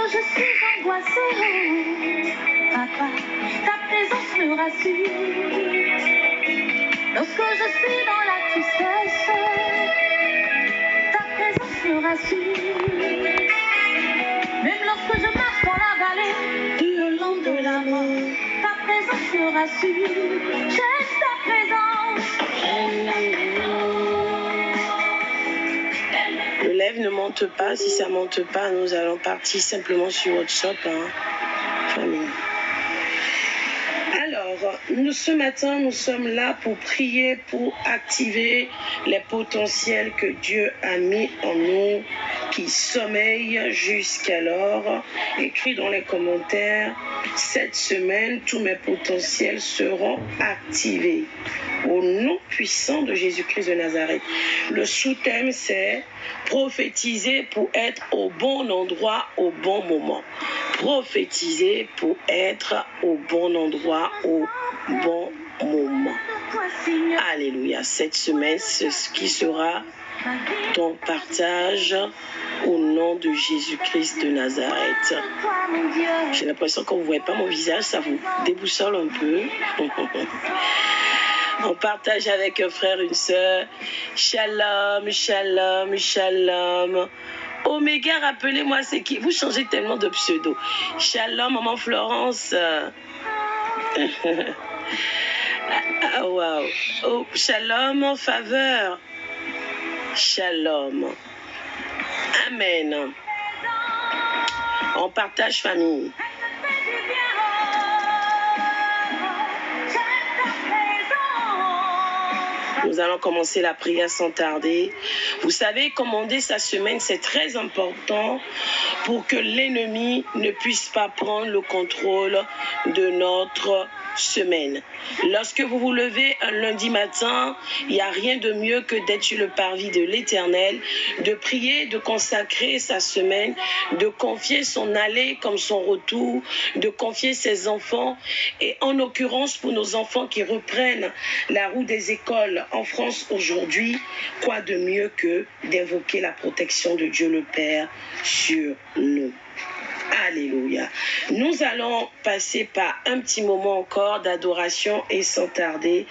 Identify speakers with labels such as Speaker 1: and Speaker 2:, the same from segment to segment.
Speaker 1: je suis angoissée, papa, ta présence me rassure. Lorsque je suis dans la tristesse, ta présence me rassure. Même lorsque je marche dans la vallée, le long de la mort, ta présence me rassure. J'aime ta présence.
Speaker 2: Le live ne monte pas. Si ça ne monte pas, nous allons partir simplement sur WhatsApp. Famille. Alors, ce matin, nous sommes là pour prier, pour activer les potentiels que Dieu a mis en nous, qui sommeillent jusqu'alors. Écris dans les commentaires, cette semaine, tous mes potentiels seront activés. Au nom puissant de Jésus-Christ de Nazareth. Le sous-thème, c'est prophétiser pour être au bon endroit au bon moment. Prophétiser pour être au bon endroit au bon moment. Alléluia. Cette semaine, c'est ce qui sera ton partage au nom de Jésus-Christ de Nazareth. J'ai l'impression que vous ne voyez pas mon visage, ça vous déboussole un peu. On partage avec un frère, une soeur. Shalom, shalom, shalom. Oméga, rappelez-moi, c'est qui? Vous changez tellement de pseudo. Shalom, maman Florence. Ah, wow. Oh, shalom, en faveur. Shalom. Amen. On partage, famille. Nous allons commencer la prière sans tarder. Vous savez, commander sa semaine, c'est très important pour que l'ennemi ne puisse pas prendre le contrôle de notre semaine. Lorsque vous vous levez un lundi matin, il n'y a rien de mieux que d'être sur le parvis de l'Éternel, de prier, de consacrer sa semaine, de confier son aller comme son retour, de confier ses enfants. Et en l'occurrence, pour nos enfants qui reprennent la route des écoles en France aujourd'hui, quoi de mieux que d'invoquer la protection de Dieu le Père sur nous. Alléluia. Nous allons passer par un petit moment encore d'adoration et sans tarder,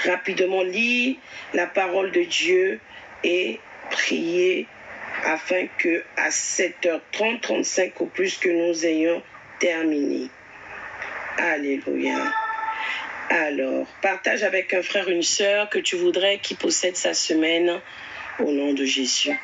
Speaker 2: rapidement lire la parole de Dieu et prier afin que à 7h30, 35 au plus que nous ayons terminé. Alléluia. Alors, partage avec un frère, une sœur que tu voudrais qui possède sa semaine au nom de Jésus.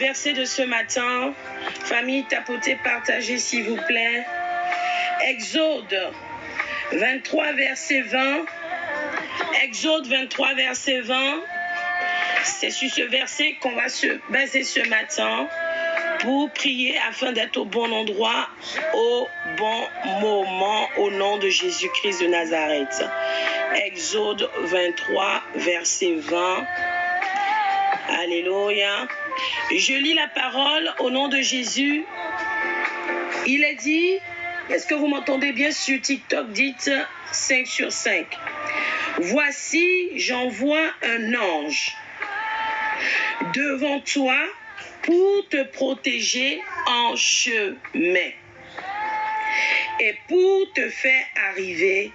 Speaker 2: verset de ce matin. Famille, tapotez, partagez s'il vous plaît. Exode 23, verset 20. Exode 23, verset 20. C'est sur ce verset qu'on va se baser ce matin pour prier afin d'être au bon endroit, au bon moment, au nom de Jésus-Christ de Nazareth. Exode 23, verset 20. Alléluia. Je lis la parole au nom de Jésus. Il est dit, est-ce que vous m'entendez bien sur TikTok? Dites 5 sur 5. Voici, j'envoie un ange devant toi pour te protéger en chemin et pour te faire arriver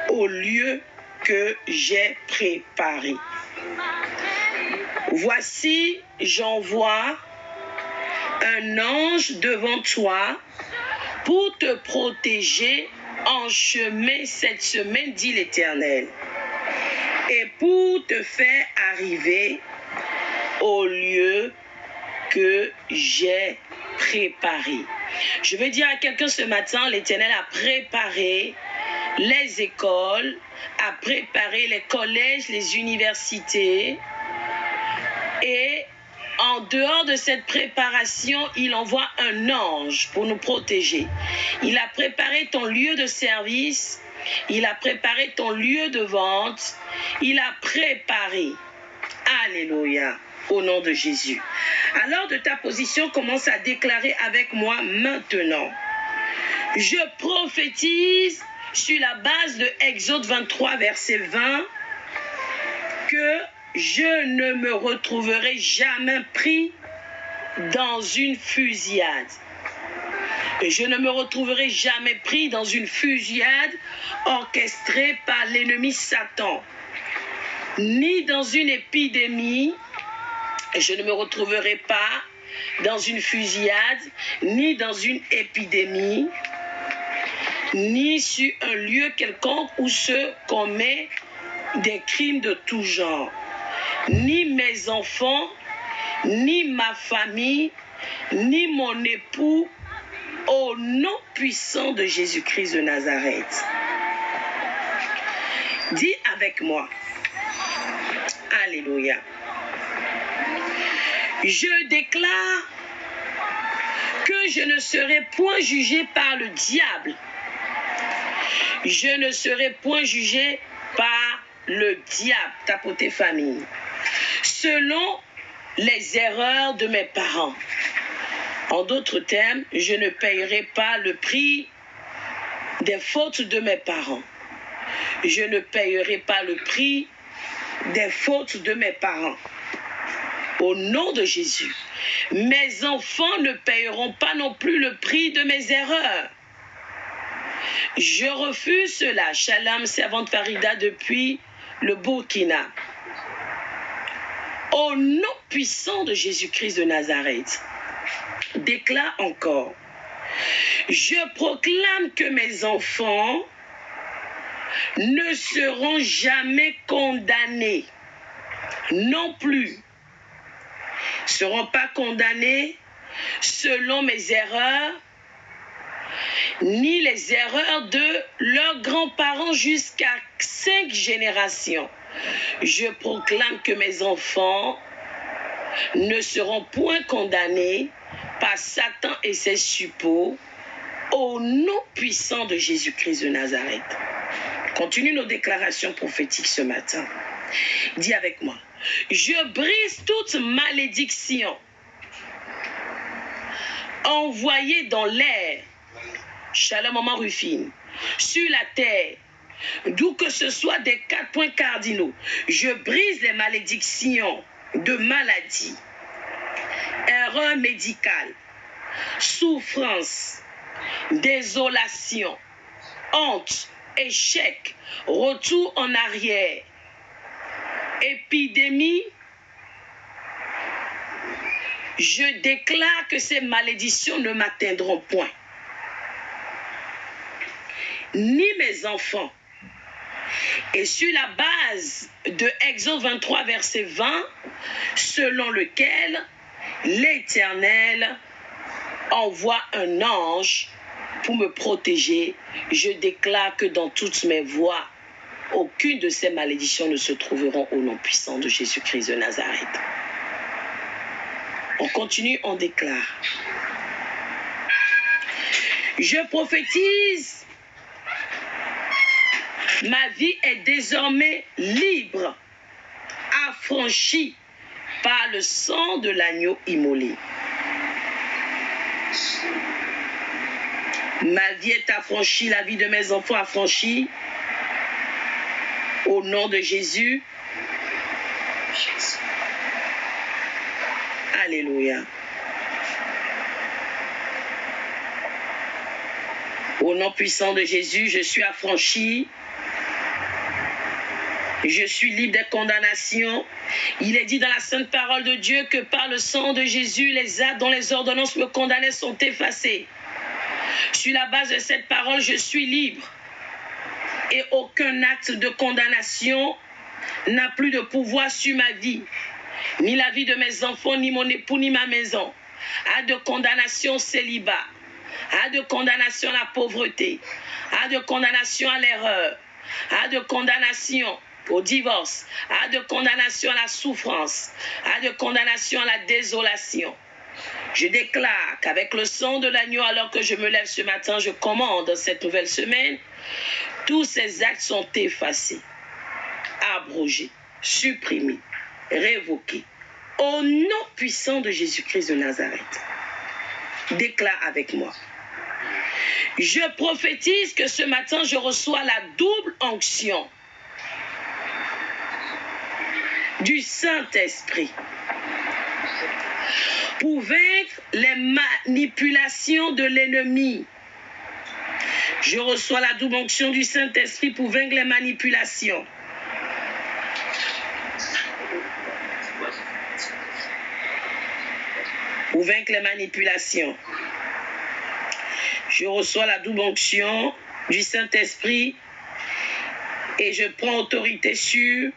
Speaker 2: au lieu que j'ai préparé. Voici, j'envoie un ange devant toi pour te protéger en chemin cette semaine, dit l'Éternel, et pour te faire arriver au lieu que j'ai préparé. Je veux dire à quelqu'un ce matin, l'Éternel a préparé les écoles, a préparé les collèges, les universités, et en dehors de cette préparation, il envoie un ange pour nous protéger. Il a préparé ton lieu de service, il a préparé ton lieu de vente, il a préparé. Alléluia, au nom de Jésus. Alors de ta position, commence à déclarer avec moi maintenant. Je prophétise sur la base de Exode 23, verset 20, que je ne me retrouverai jamais pris dans une fusillade. Je ne me retrouverai jamais pris dans une fusillade orchestrée par l'ennemi Satan, ni dans une épidémie. Je ne me retrouverai pas dans une fusillade, ni dans une épidémie, ni sur un lieu quelconque où se commet des crimes de tout genre. Ni mes enfants, ni ma famille, ni mon époux, au nom puissant de Jésus-Christ de Nazareth. Dis avec moi. Alléluia. Je déclare que je ne serai point jugé par le diable. Je ne serai point jugé par le diable, tapotez famille, selon les erreurs de mes parents. En d'autres termes, je ne payerai pas le prix des fautes de mes parents. Je ne payerai pas le prix des fautes de mes parents. Au nom de Jésus, mes enfants ne payeront pas non plus le prix de mes erreurs. Je refuse cela. Shalom, servante Farida depuis le Burkina. Au nom puissant de Jésus-Christ de Nazareth, déclare encore, je proclame que mes enfants ne seront jamais condamnés, non plus, ne seront pas condamnés selon mes erreurs, ni les erreurs de leurs grands-parents jusqu'à 5 générations. Je proclame que mes enfants ne seront point condamnés par Satan et ses suppôts au nom puissant de Jésus-Christ de Nazareth. Continue nos déclarations prophétiques ce matin. Dis avec moi. Je brise toute malédiction envoyée dans l'air, Shalom maman Rufine, sur la terre, d'où que ce soit des 4 points cardinaux. Je brise les malédictions de maladie, erreur médicale, souffrance, désolation, honte, échec, retour en arrière, épidémie. Je déclare que ces malédictions ne m'atteindront point, ni mes enfants. Et sur la base de Exode 23, verset 20, selon lequel l'Éternel envoie un ange pour me protéger. Je déclare que dans toutes mes voies, aucune de ces malédictions ne se trouveront au nom puissant de Jésus-Christ de Nazareth. On continue, on déclare. Je prophétise, ma vie est désormais libre, affranchie par le sang de l'agneau immolé. Ma vie est affranchie, la vie de mes enfants affranchie. Au nom de Jésus. Alléluia. Au nom puissant de Jésus, je suis affranchi. Je suis libre des condamnations. Il est dit dans la sainte parole de Dieu que par le sang de Jésus, les actes dont les ordonnances me condamnaient sont effacés. Sur la base de cette parole, je suis libre. Et aucun acte de condamnation n'a plus de pouvoir sur ma vie, ni la vie de mes enfants, ni mon époux, ni ma maison. Acte de condamnation célibat, acte de condamnation à la pauvreté, acte de condamnation à l'erreur, acte de condamnation au divorce, acte de condamnation à la souffrance, acte de condamnation à la désolation. Je déclare qu'avec le sang de l'agneau, alors que je me lève ce matin, je commande cette nouvelle semaine, tous ces actes sont effacés, abrogés, supprimés, révoqués. Au nom puissant de Jésus-Christ de Nazareth. Déclare avec moi. Je prophétise que ce matin, je reçois la double onction du Saint-Esprit pour vaincre les manipulations de l'ennemi. Je reçois la double onction du Saint-Esprit pour vaincre les manipulations. Pour vaincre les manipulations. Je reçois la double onction du Saint-Esprit et je prends autorité sur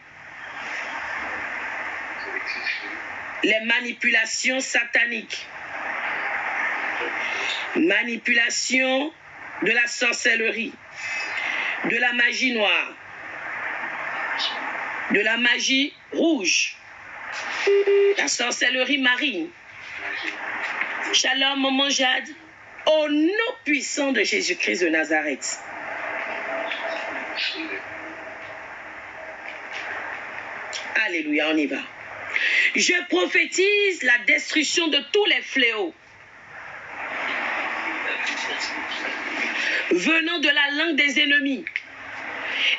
Speaker 2: les manipulations sataniques. Manipulation de la sorcellerie, de la magie noire, de la magie rouge, la sorcellerie marine. Shalom, maman Jade, au nom puissant de Jésus-Christ de Nazareth. Alléluia, on y va. Je prophétise la destruction de tous les fléaux venant de la langue des ennemis.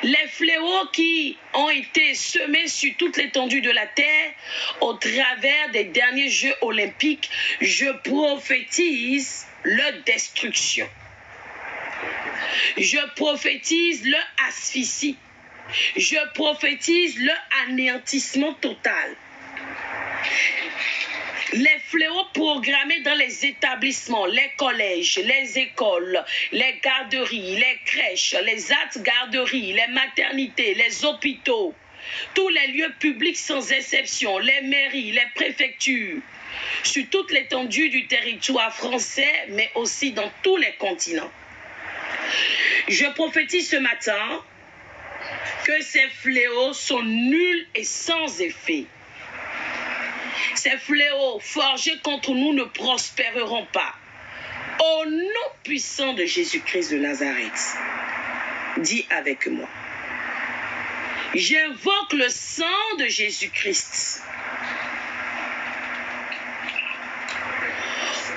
Speaker 2: Les fléaux qui ont été semés sur toute l'étendue de la terre au travers des derniers Jeux olympiques, je prophétise leur destruction. Je prophétise leur asphyxie. Je prophétise leur anéantissement total. Les fléaux programmés dans les établissements, les collèges, les écoles, les garderies, les crèches, les garderies, les maternités, les hôpitaux, tous les lieux publics sans exception, les mairies, les préfectures, sur toute l'étendue du territoire français, mais aussi dans tous les continents. Je prophétise ce matin que ces fléaux sont nuls et sans effet. Ces fléaux forgés contre nous ne prospéreront pas. Au nom puissant de Jésus-Christ de Nazareth, dis avec moi. J'invoque le sang de Jésus-Christ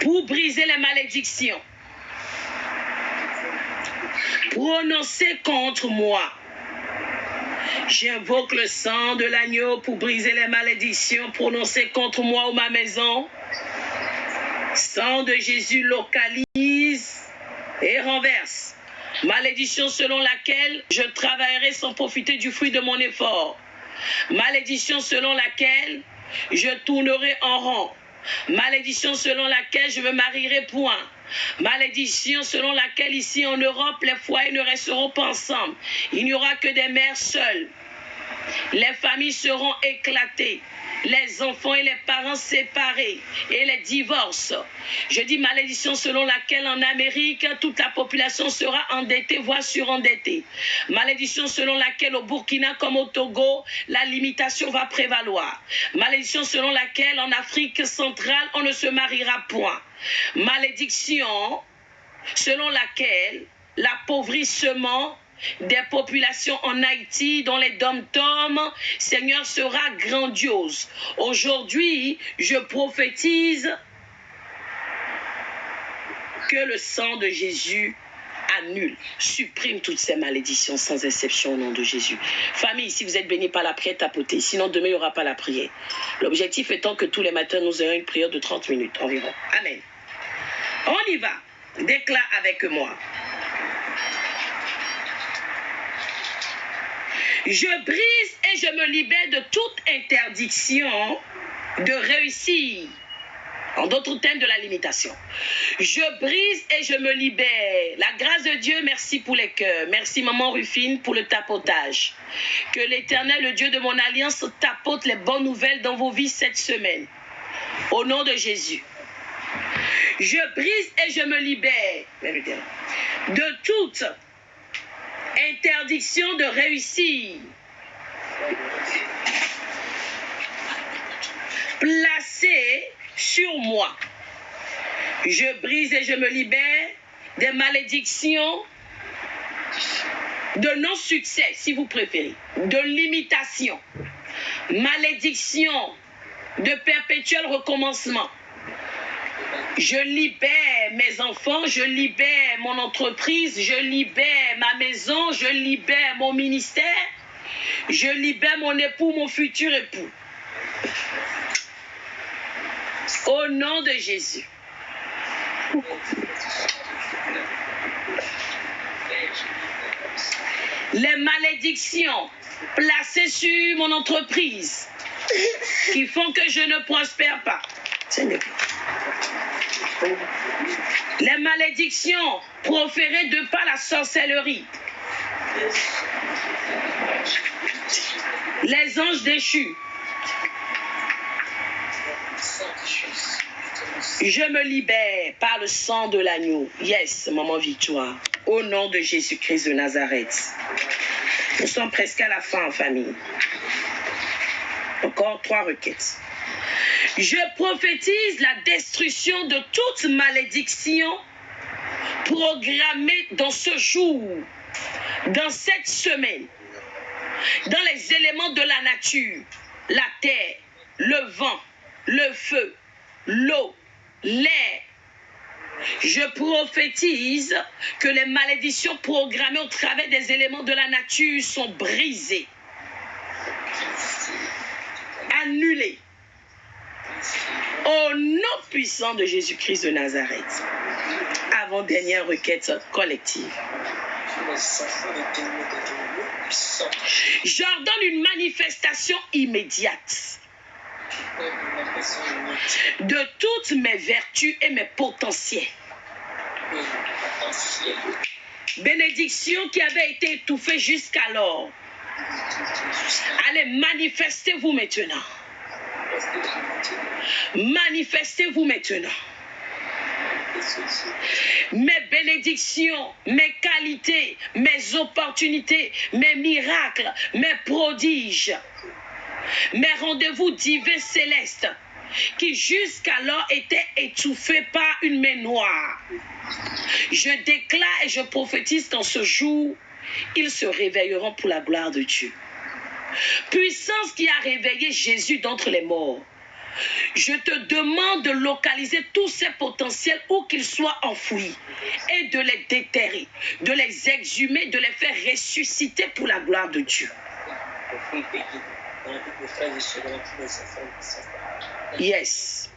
Speaker 2: pour briser les malédictions prononcées contre moi. J'invoque le sang de l'agneau pour briser les malédictions prononcées contre moi ou ma maison. Sang de Jésus localise et renverse. Malédiction selon laquelle je travaillerai sans profiter du fruit de mon effort. Malédiction selon laquelle je tournerai en rond. Malédiction selon laquelle je me marierai point. Malédiction selon laquelle ici en Europe, les foyers ne resteront pas ensemble. Il n'y aura que des mères seules. Les familles seront éclatées. Les enfants et les parents séparés et les divorces. Je dis malédiction selon laquelle en Amérique, toute la population sera endettée, voire surendettée. Malédiction selon laquelle au Burkina comme au Togo, la limitation va prévaloir. Malédiction selon laquelle en Afrique centrale, on ne se mariera point. Malédiction selon laquelle l'appauvrissement des populations en Haïti, dont les dom-toms, Seigneur, sera grandiose. Aujourd'hui, je prophétise que le sang de Jésus annule, supprime toutes ces malédictions sans exception au nom de Jésus. Famille, si vous êtes bénis par la prière, tapotez. Sinon, demain, il n'y aura pas la prière. L'objectif étant que tous les matins, nous ayons une prière de 30 minutes environ. Amen. On y va. Déclare avec moi. Je brise et je me libère de toute interdiction de réussir. En d'autres termes, de la limitation. Je brise et je me libère. La grâce de Dieu, merci pour les cœurs. Merci maman Rufine pour le tapotage. Que l'Éternel, le Dieu de mon alliance, tapote les bonnes nouvelles dans vos vies cette semaine. Au nom de Jésus. Je brise et je me libère de toute interdiction de réussir. Placée sur moi. Je brise et je me libère des malédictions de non-succès, si vous préférez, de limitation, malédiction de perpétuel recommencement. Je libère mes enfants, je libère mon entreprise, je libère ma maison, je libère mon ministère, je libère mon époux, mon futur époux. Au nom de Jésus. Les malédictions placées sur mon entreprise qui font que je ne prospère pas. Les malédictions proférées de par la sorcellerie. Les anges déchus. Je me libère par le sang de l'agneau. Yes, maman Victoire. Au nom de Jésus-Christ de Nazareth. Nous sommes presque à la fin en famille. Encore 3 requêtes. Je prophétise la destruction de toute malédiction programmée dans ce jour, dans cette semaine, dans les éléments de la nature, la terre, le vent, le feu, l'eau, l'air. Je prophétise que les malédictions programmées au travers des éléments de la nature sont brisées, annulées. Au nom puissant de Jésus-Christ de Nazareth. Avant-dernière requête collective. J'ordonne une manifestation immédiate de toutes mes vertus et mes potentiels. Bénédiction qui avait été étouffée jusqu'alors. Allez, manifestez-vous maintenant. Manifestez-vous maintenant. Mes bénédictions, mes qualités, mes opportunités, mes miracles, mes prodiges, mes rendez-vous divins célestes qui jusqu'alors étaient étouffés par une main noire. Je déclare et je prophétise qu'en ce jour, ils se réveilleront pour la gloire de Dieu. Puissance qui a réveillé Jésus d'entre les morts. Je te demande de localiser tous ces potentiels où qu'ils soient enfouis et de les déterrer, de les exhumer, de les faire ressusciter pour la gloire de Dieu. Yes.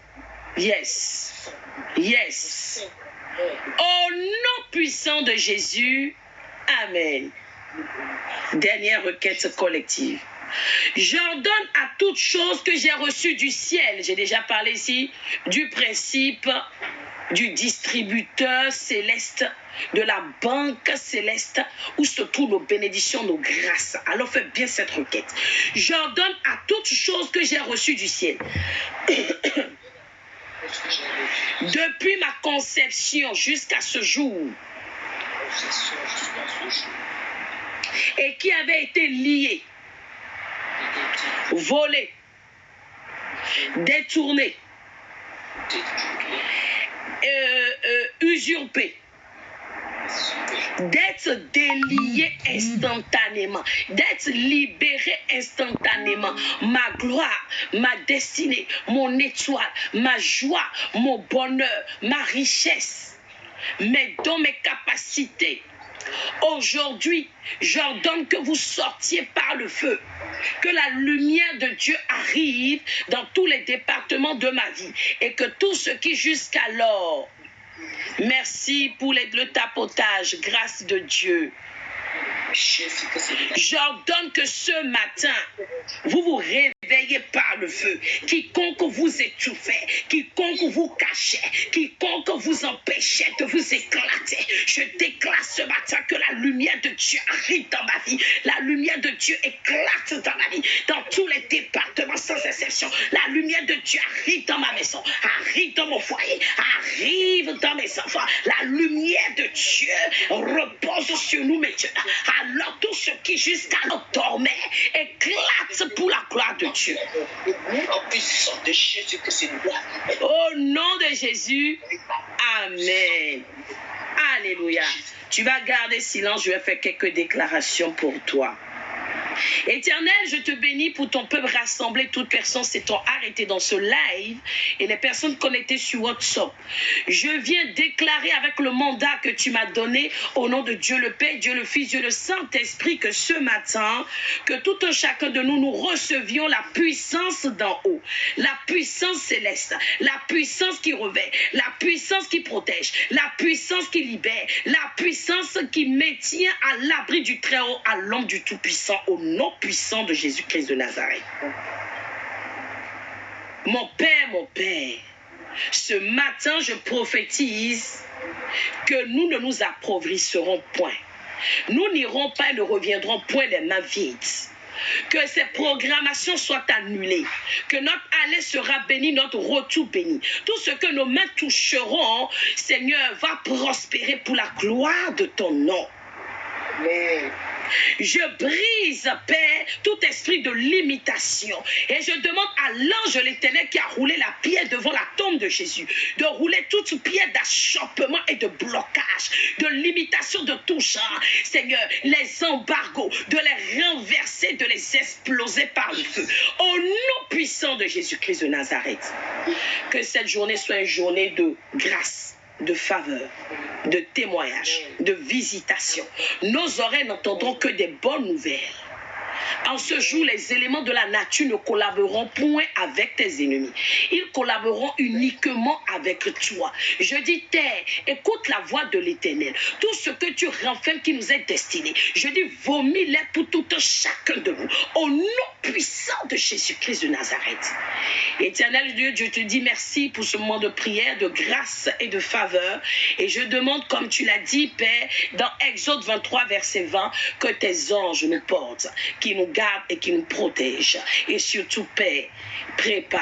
Speaker 2: Yes. Yes. Au nom puissant de Jésus. Amen. Dernière requête collective. J'ordonne à toute chose que j'ai reçue du ciel. J'ai déjà parlé ici du principe du distributeur céleste, de la banque céleste, où se trouvent nos bénédictions, nos grâces. Alors faites bien cette requête. J'ordonne à toute chose que j'ai reçue du ciel. Depuis ma conception jusqu'à ce jour, et qui avait été lié, volé, détourné, usurpé, d'être délié instantanément, d'être libéré instantanément. Ma gloire, ma destinée, mon étoile, ma joie, mon bonheur, ma richesse, mes dons, mes capacités. Aujourd'hui, j'ordonne que vous sortiez par le feu, que la lumière de Dieu arrive dans tous les départements de ma vie et que tout ce qui jusqu'alors, merci pour le tapotage, grâce de Dieu. J'ordonne que ce matin, vous vous réveillez par le feu. Quiconque vous étouffait, quiconque vous cachait, quiconque vous empêchait de vous éclater, je déclare ce matin que la lumière de Dieu arrive dans ma vie. La lumière de Dieu éclate dans ma vie, dans tous les départements sans exception. La lumière de Dieu arrive dans ma maison, arrive dans mon foyer, arrive dans mes enfants. La lumière de Dieu repose sur nous maintenant. Alors tout ce qui jusqu'alors dormait éclate pour la gloire de Dieu. Au nom de Jésus, amen. Alléluia. Tu vas garder silence, je vais faire quelques déclarations pour toi. Éternel, je te bénis pour ton peuple rassemblé, toutes personnes s'étant arrêtées dans ce live et les personnes connectées sur WhatsApp. Je viens déclarer avec le mandat que tu m'as donné au nom de Dieu le Père, Dieu le Fils, Dieu le Saint-Esprit, que ce matin, que tout un chacun de nous, nous recevions la puissance d'en haut, la puissance céleste, la puissance qui revêt, la puissance qui protège, la puissance qui libère, la puissance qui maintient à l'abri du Très-Haut, à l'ombre du Tout-Puissant, au nom puissant de Jésus-Christ de Nazareth. Mon Père, ce matin, je prophétise que nous ne nous appauvrissons point. Nous n'irons pas et ne reviendrons point les mains vides. Que ces programmations soient annulées. Que notre aller sera béni, notre retour béni. Tout ce que nos mains toucheront, Seigneur, va prospérer pour la gloire de ton nom. Amen. Je brise, Père, tout esprit de limitation. Et je demande à l'ange de l'Éternel qui a roulé la pierre devant la tombe de Jésus, de rouler toute pierre d'achoppement et de blocage, de limitation de tout genre. Seigneur, les embargos, de les renverser, de les exploser par le feu. Au nom puissant de Jésus-Christ de Nazareth. Que cette journée soit une journée de grâce, de faveur, de témoignage, de visitation. Nos oreilles n'entendront que des bonnes nouvelles. En ce jour, les éléments de la nature ne collaboreront point avec tes ennemis. Ils collaboreront uniquement avec toi. Je dis, terre, écoute la voix de l'Éternel. Tout ce que tu renfermes qui nous est destiné, je dis, vomis-les pour tout chacun de nous. Au nom puissant de Jésus-Christ de Nazareth. Éternel Dieu, je te dis merci pour ce moment de prière, de grâce et de faveur. Et je demande, comme tu l'as dit, Père, dans Exode 23, verset 20, que tes anges nous portent, qui nous gardent et qui nous protègent. Et surtout, Père, prépare